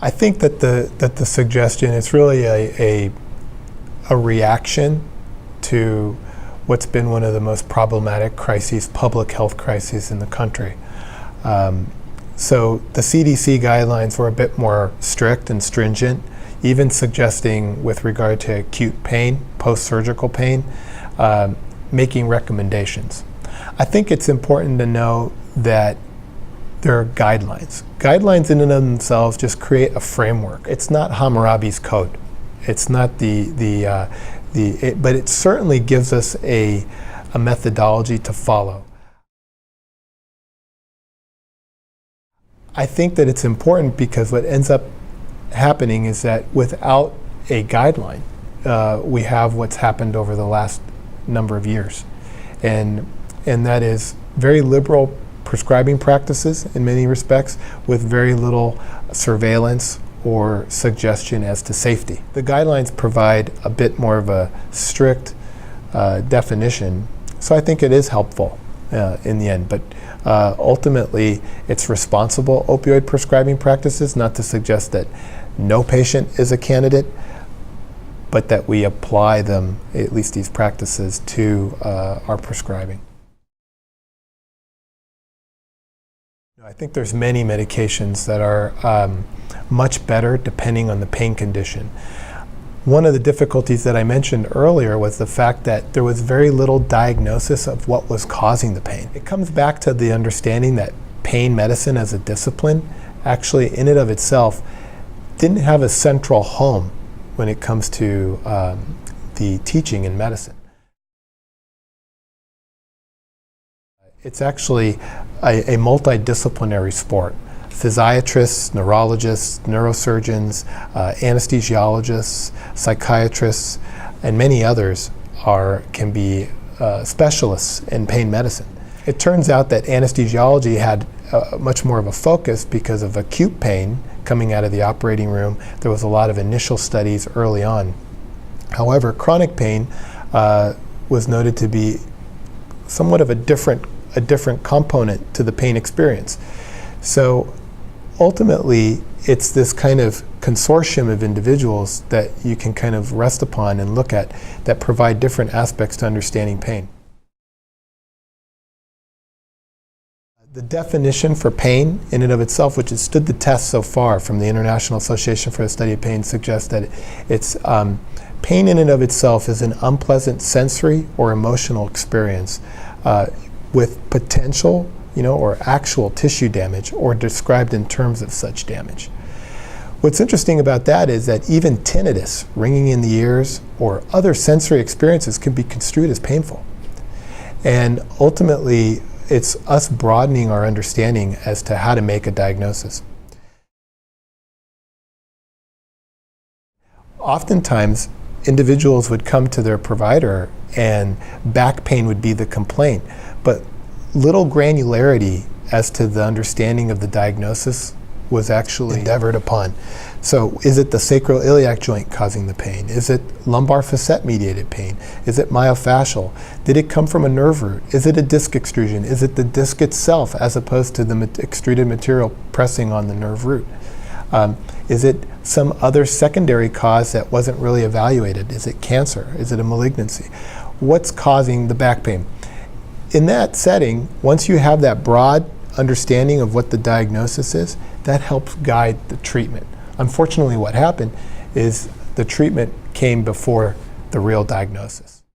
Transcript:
I think that the suggestion is really a reaction to what's been one of the most problematic crises, public health crises in the country. So the CDC guidelines were a bit more strict and stringent, even suggesting with regard to acute pain, post-surgical pain, making recommendations. I think it's important to know that there are guidelines. Guidelines in and of themselves just create a framework. It's not Hammurabi's code. It's not but it certainly gives us a methodology to follow. I think that it's important because what ends up happening is that without a guideline, we have what's happened over the last number of years. And that is very liberal prescribing practices in many respects with very little surveillance or suggestion as to safety. The guidelines provide a bit more of a strict definition, so I think it is helpful in the end. But ultimately, it's responsible opioid prescribing practices, not to suggest that no patient is a candidate, but that we apply them, at least these practices, to our prescribing. I think there's many medications that are much better depending on the pain condition. One of the difficulties that I mentioned earlier was the fact that there was very little diagnosis of what was causing the pain. It comes back to the understanding that pain medicine as a discipline actually in and of itself didn't have a central home when it comes to the teaching in medicine. It's actually a multidisciplinary sport. Physiatrists, neurologists, neurosurgeons, anesthesiologists, psychiatrists, and many others can be specialists in pain medicine. It turns out that anesthesiology had much more of a focus because of acute pain coming out of the operating room. There was a lot of initial studies early on. However, chronic pain was noted to be somewhat of a different component to the pain experience. So ultimately, it's this kind of consortium of individuals that you can kind of rest upon and look at that provide different aspects to understanding pain. The definition for pain in and of itself, which has stood the test so far from the International Association for the Study of Pain, suggests that it's pain in and of itself is an unpleasant sensory or emotional experience with potential, or actual tissue damage, or described in terms of such damage. What's interesting about that is that even tinnitus, ringing in the ears, or other sensory experiences can be construed as painful. And ultimately, it's us broadening our understanding as to how to make a diagnosis. Oftentimes, individuals would come to their provider and back pain would be the complaint, but little granularity as to the understanding of the diagnosis was actually endeavored upon. So is it the sacroiliac joint causing the pain? Is it lumbar facet mediated pain? Is it myofascial? Did it come from a nerve root? Is it a disc extrusion? Is it the disc itself as opposed to the extruded material pressing on the nerve root? Is it some other secondary cause that wasn't really evaluated? Is it cancer? Is it a malignancy? What's causing the back pain? In that setting, once you have that broad understanding of what the diagnosis is, that helps guide the treatment. Unfortunately, what happened is the treatment came before the real diagnosis.